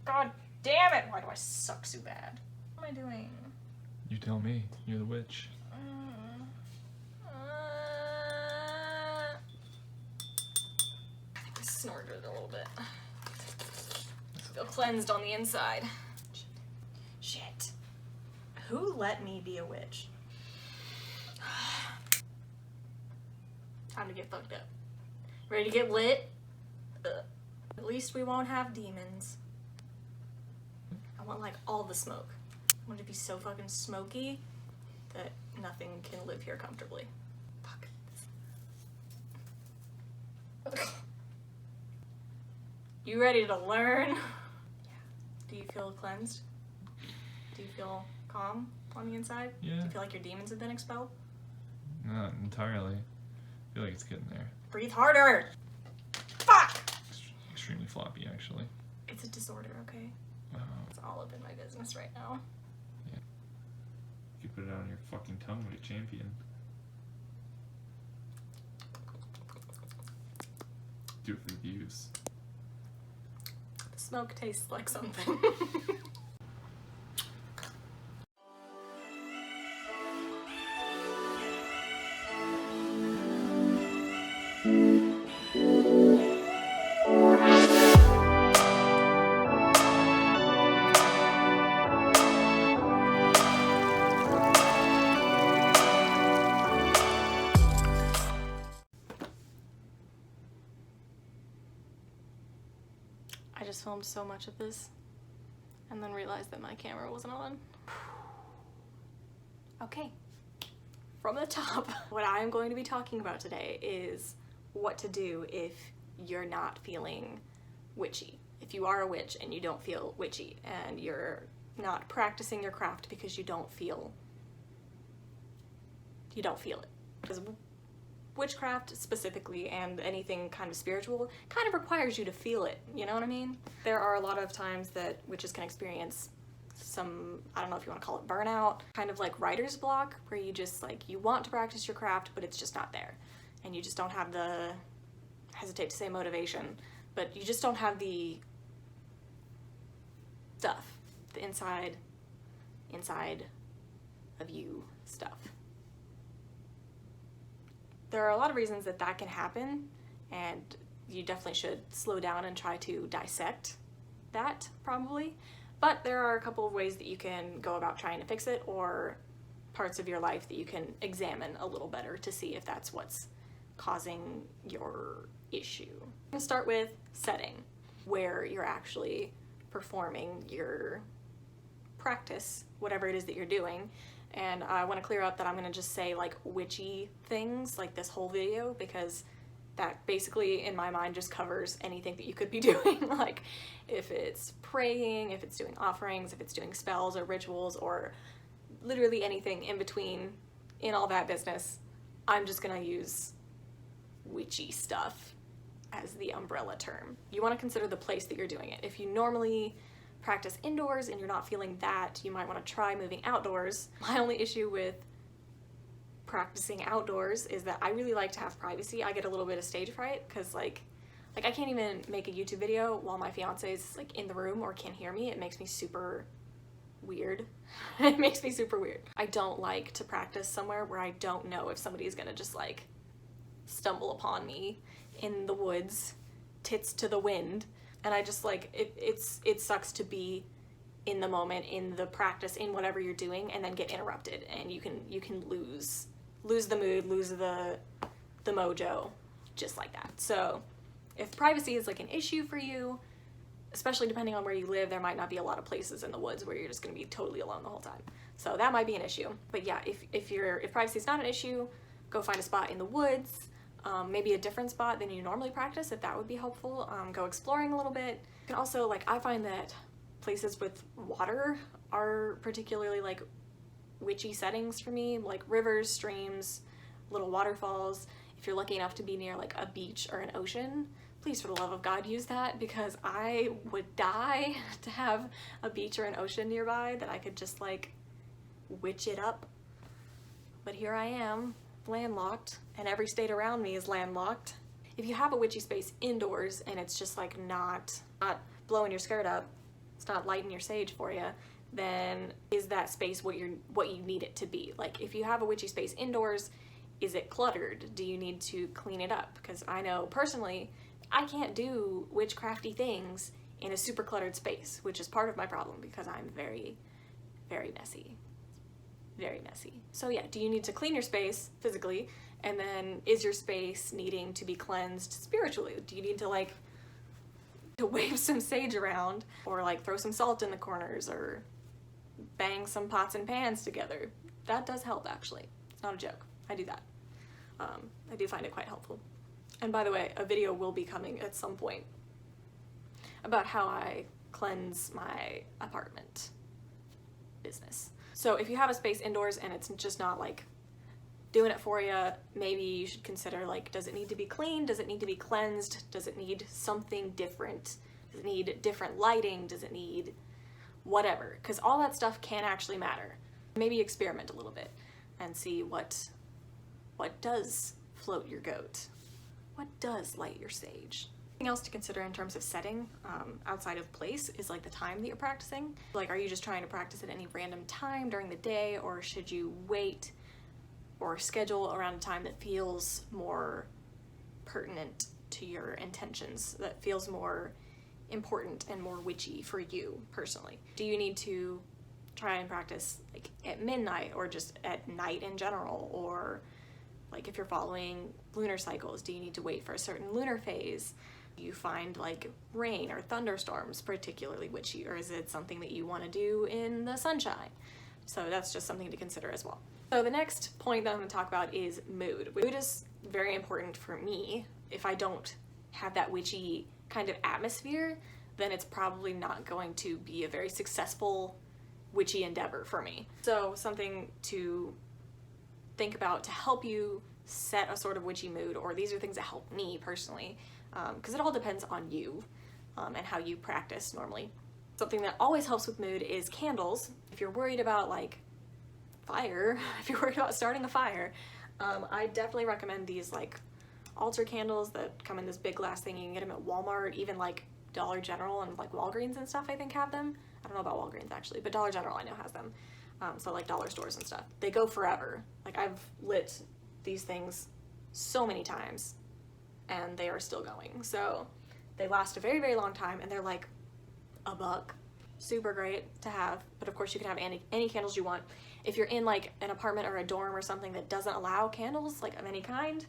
God damn it! Why do I suck so bad? What am I doing? You tell me. You're the witch. I think I snorted a little bit. Feel cleansed on the inside. Shit. Who let me be a witch? Time to get fucked up. Ready to get lit? At least we won't have demons. I want like all the smoke. I want it to be so fucking smoky that nothing can live here comfortably. Fuck. You ready to learn? Yeah. Do you feel cleansed? Do you feel calm on the inside? Yeah. Do you feel like your demons have been expelled? Not entirely. I feel like it's getting there. Breathe harder! Fuck! Extremely floppy, actually. It's a disorder, okay? It's all up in my business right now. Yeah. You could put it out on your fucking tongue like a champion. Do it for the views. The smoke tastes like something. I just filmed so much of this and then realized that my camera wasn't on. Okay, from the top, what I am going to be talking about today is what to do if you're not feeling witchy. If you are a witch and you don't feel witchy and you're not practicing your craft because you don't feel it. Because witchcraft specifically, and anything kind of spiritual, kind of requires you to feel it, you know what I mean? There are a lot of times that witches can experience some, I don't know if you want to call it burnout, kind of like writer's block, where you just like, you want to practice your craft, but it's just not there. And you just don't have the, hesitate to say motivation, but you just don't have the stuff, the inside of you stuff. There are a lot of reasons that that can happen, and you definitely should slow down and try to dissect that, probably. But there are a couple of ways that you can go about trying to fix it, or parts of your life that you can examine a little better to see if that's what's causing your issue. I'm gonna start with setting, where you're actually performing your practice, whatever it is that you're doing. And I want to clear up that I'm going to just say like witchy things like this whole video, because that basically in my mind just covers anything that you could be doing. Like if it's praying, if it's doing offerings, if it's doing spells or rituals, or literally anything in between in all that business, I'm just going to use witchy stuff as the umbrella term. You want to consider the place that you're doing it. If you normally practice indoors and you're not feeling that, you might want to try moving outdoors. My only issue with practicing outdoors is that I really like to have privacy. I get a little bit of stage fright because like I can't even make a YouTube video while my fiance is like in the room or can hear me. It makes me super weird. It makes me super weird. I don't like to practice somewhere where I don't know if somebody is gonna just like stumble upon me in the woods, tits to the wind. And I just like, it sucks to be in the moment, in the practice, in whatever you're doing, and then get interrupted, and you can lose the mood, lose the mojo, just like that. So if privacy is like an issue for you, especially depending on where you live, there might not be a lot of places in the woods where you're just gonna be totally alone the whole time. So that might be an issue. But yeah, if privacy is not an issue, go find a spot in the woods. Maybe a different spot than you normally practice, if that would be helpful. Go exploring a little bit. You can also, like, I find that places with water are particularly like witchy settings for me, like rivers, streams, little waterfalls. If you're lucky enough to be near like a beach or an ocean, please for the love of God use that, because I would die to have a beach or an ocean nearby that I could just like witch it up. But here I am, landlocked, and every state around me is landlocked. If you have a witchy space indoors and it's just like not blowing your skirt up, it's not lighting your sage for you, then is that space what you need it to be? Like if you have a witchy space indoors, is it cluttered? Do you need to clean it up? Because I know personally, I can't do witchcrafty things in a super cluttered space, which is part of my problem because I'm very, very messy. Very messy. So yeah, do you need to clean your space physically? And then is your space needing to be cleansed spiritually? Do you need to like to wave some sage around or like throw some salt in the corners or bang some pots and pans together? That does help actually. It's not a joke. I do that. I do find it quite helpful. And by the way, a video will be coming at some point about how I cleanse my apartment business. So if you have a space indoors and it's just not like doing it for you, maybe you should consider like, does it need to be cleaned? Does it need to be cleansed? Does it need something different? Does it need different lighting? Does it need whatever? Because all that stuff can actually matter. Maybe experiment a little bit and see what does float your goat? What does light your sage? Something else to consider in terms of setting outside of place is like the time that you're practicing. Like, are you just trying to practice at any random time during the day, or should you wait or schedule around a time that feels more pertinent to your intentions, that feels more important and more witchy for you personally? Do you need to try and practice like at midnight or just at night in general? Or like if you're following lunar cycles, do you need to wait for a certain lunar phase? Do you find like rain or thunderstorms particularly witchy, or is it something that you want to do in the sunshine? So that's just something to consider as well. So the next point that I'm going to talk about is mood. Mood is very important for me. If I don't have that witchy kind of atmosphere, then it's probably not going to be a very successful witchy endeavor for me. So something to think about to help you set a sort of witchy mood, or these are things that help me personally, because it all depends on you and how you practice normally. Something that always helps with mood is candles. If you're worried about like fire, if you're worried about starting a fire, I definitely recommend these like altar candles that come in this big glass thing. You can get them at Walmart, even like Dollar General and like Walgreens and stuff I think have them. I don't know about Walgreens actually, but Dollar General I know has them. So like dollar stores and stuff. They go forever. Like I've lit these things so many times and they are still going. So they last a very, very long time and they're like $1. Super great to have, but of course you can have any candles you want. If you're in like an apartment or a dorm or something that doesn't allow candles like of any kind,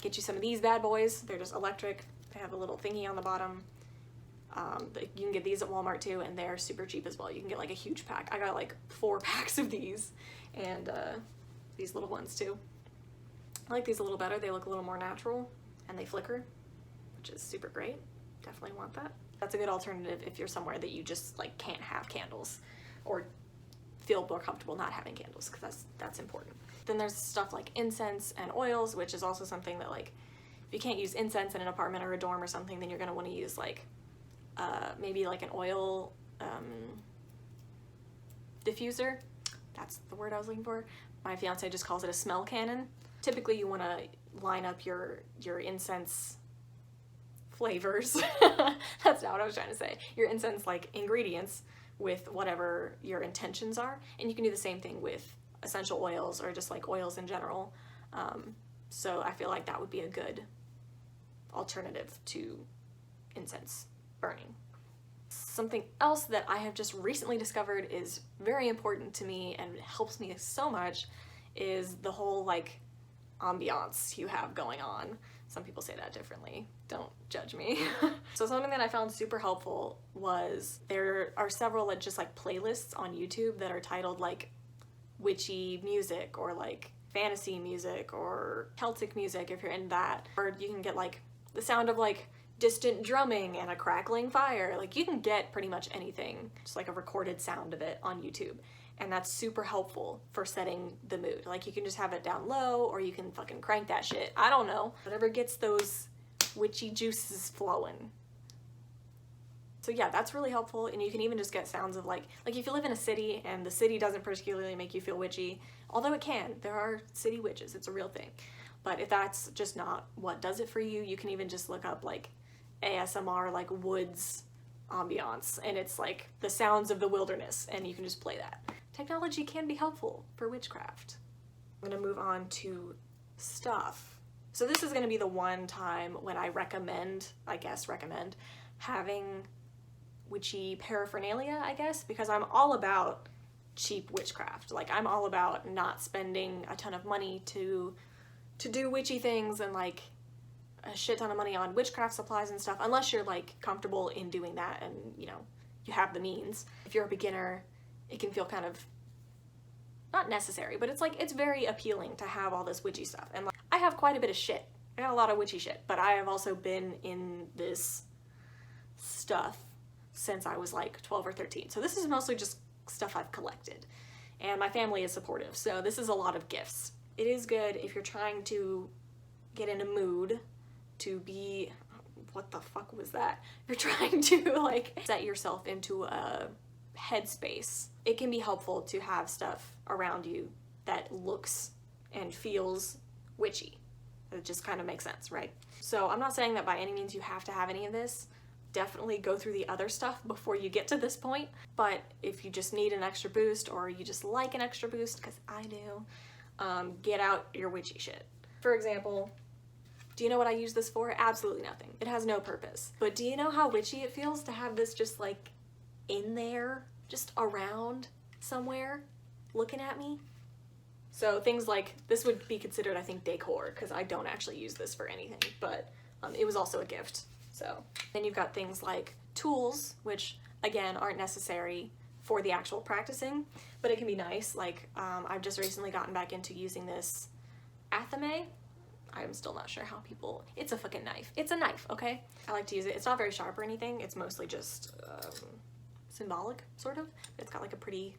get you some of these bad boys. They're just electric. They have a little thingy on the bottom. You can get these at Walmart too, and they're super cheap as well. You can get like a huge pack. I got like 4 packs of these, and these little ones too. I like these a little better. They look a little more natural and they flicker, which is super great. Definitely want that. That's a good alternative if you're somewhere that you just like can't have candles or feel more comfortable not having candles, because that's important. Then there's stuff like incense and oils, which is also something that like if you can't use incense in an apartment or a dorm or something, then you're going to want to use like maybe like an oil diffuser. That's the word I was looking for. My fiance just calls it a smell cannon. Typically you want to line up your incense flavors. That's not what I was trying to say. Your incense like ingredients with whatever your intentions are, and you can do the same thing with essential oils or just like oils in general. So I feel like that would be a good alternative to incense burning. Something else that I have just recently discovered is very important to me and helps me so much is the whole like ambiance you have going on. Some people say that differently. Don't judge me. So something that I found super helpful was there are several just like playlists on YouTube that are titled like witchy music or like fantasy music or Celtic music if you're in that. Or you can get like the sound of like distant drumming and a crackling fire. Like you can get pretty much anything, just like a recorded sound of it on YouTube. And that's super helpful for setting the mood. Like you can just have it down low or you can fucking crank that shit. I don't know. Whatever gets those witchy juices flowing. So yeah, that's really helpful. And you can even just get sounds of like if you live in a city and the city doesn't particularly make you feel witchy, although it can, there are city witches, it's a real thing. But if that's just not what does it for you, you can even just look up like ASMR, like woods ambiance, and it's like the sounds of the wilderness, and you can just play that. Technology can be helpful for witchcraft. I'm gonna move on to stuff. So this is gonna be the one time when I recommend having witchy paraphernalia, I guess, because I'm all about cheap witchcraft. Like, I'm all about not spending a ton of money to do witchy things and like a shit ton of money on witchcraft supplies and stuff, unless you're like comfortable in doing that and, you know, you have the means. If you're a beginner, it can feel kind of not necessary, but it's like, it's very appealing to have all this witchy stuff. And like, I have quite a bit of shit. I got a lot of witchy shit, but I have also been in this stuff since I was like 12 or 13. So this is mostly just stuff I've collected, and my family is supportive. So this is a lot of gifts. It is good if you're trying to get in a mood to be, what the fuck was that? You're trying to like set yourself into a headspace. It can be helpful to have stuff around you that looks and feels witchy. It just kind of makes sense, right? So I'm not saying that by any means you have to have any of this. Definitely go through the other stuff before you get to this point. But if you just need an extra boost, or you just like an extra boost, because I do, get out your witchy shit. For example, do you know what I use this for? Absolutely nothing. It has no purpose. But do you know how witchy it feels to have this just like in there, just around somewhere, looking at me? So things like this would be considered, I think, decor, because I don't actually use this for anything, but it was also a gift. So then you've got things like tools, which again aren't necessary for the actual practicing, but it can be nice. Like I've just recently gotten back into using this athame. I'm still not sure how people, it's a fucking knife. It's a knife, okay? I like to use it. It's not very sharp or anything. It's mostly just symbolic, sort of. It's got like a pretty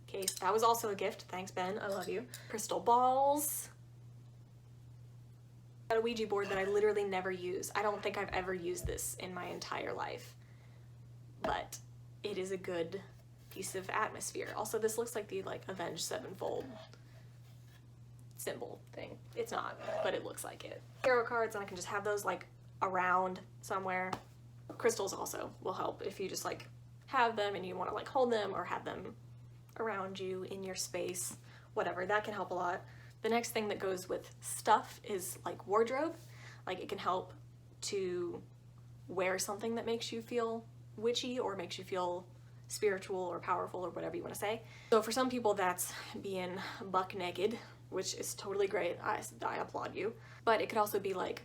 case. That was also a gift. Thanks, Ben. I love you. Crystal balls. Got a Ouija board that I literally never use. I don't think I've ever used this in my entire life, but it is a good piece of atmosphere. Also, this looks like the like Avenged Sevenfold symbol thing. It's not, but it looks like it. Tarot cards, and I can just have those like around somewhere. Crystals also will help if you just like have them and you want to like hold them or have them around you in your space, whatever. That can help a lot. The next thing that goes with stuff is like wardrobe. Like, it can help to wear something that makes you feel witchy or makes you feel spiritual or powerful or whatever you want to say. So for some people that's being buck naked, which is totally great. I applaud you. But it could also be like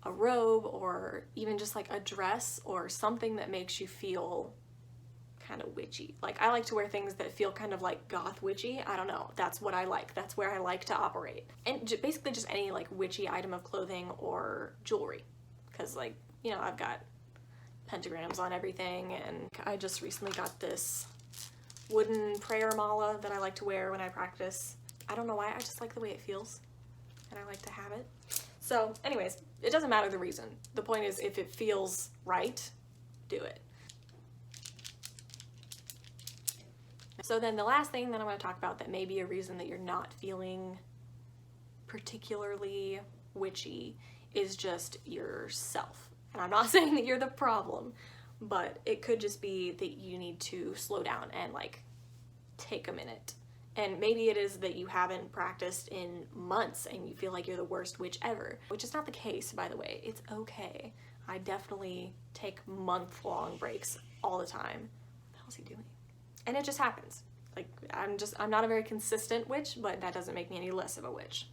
a robe or even just like a dress or something that makes you feel kind of witchy. Like, I like to wear things that feel kind of like goth witchy. I don't know. That's what I like. That's where I like to operate. And basically just any like witchy item of clothing or jewelry. Because, like, you know, I've got pentagrams on everything, and I just recently got this wooden prayer mala that I like to wear when I practice. I don't know why, I just like the way it feels and I like to have it. So anyways, it doesn't matter the reason. The point is, if it feels right, do it. So then the last thing that I'm going to talk about that may be a reason that you're not feeling particularly witchy is just yourself. And I'm not saying that you're the problem, but it could just be that you need to slow down and like take a minute. And maybe it is that you haven't practiced in months and you feel like you're the worst witch ever, which is not the case, by the way. It's okay. I definitely take month-long breaks all the time. What the hell is he doing? And it just happens. Like, I'm not a very consistent witch, but that doesn't make me any less of a witch.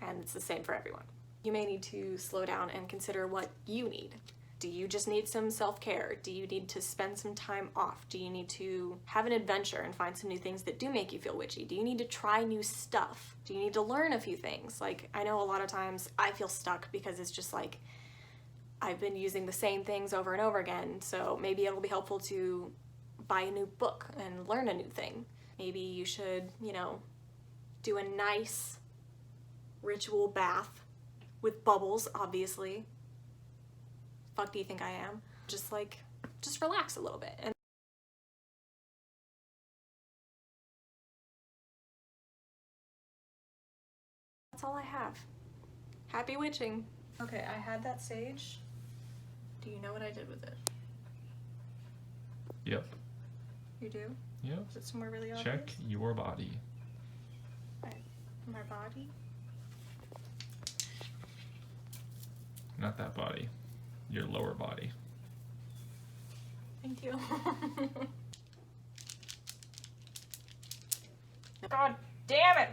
And it's the same for everyone. You may need to slow down and consider what you need. Do you just need some self-care? Do you need to spend some time off? Do you need to have an adventure and find some new things that do make you feel witchy? Do you need to try new stuff? Do you need to learn a few things? Like, I know a lot of times I feel stuck because it's just like, I've been using the same things over and over again. So maybe it'll be helpful to buy a new book and learn a new thing. Maybe you should, you know, do a nice ritual bath with bubbles, obviously. Fuck do you think I am? Just relax a little bit. And that's all I have. Happy witching. Okay, I had that sage. Do you know what I did with it? Yep. You do? Yep. Is it somewhere really obvious? Check your body. My body? Not that body. Your lower body. Thank you. God damn it!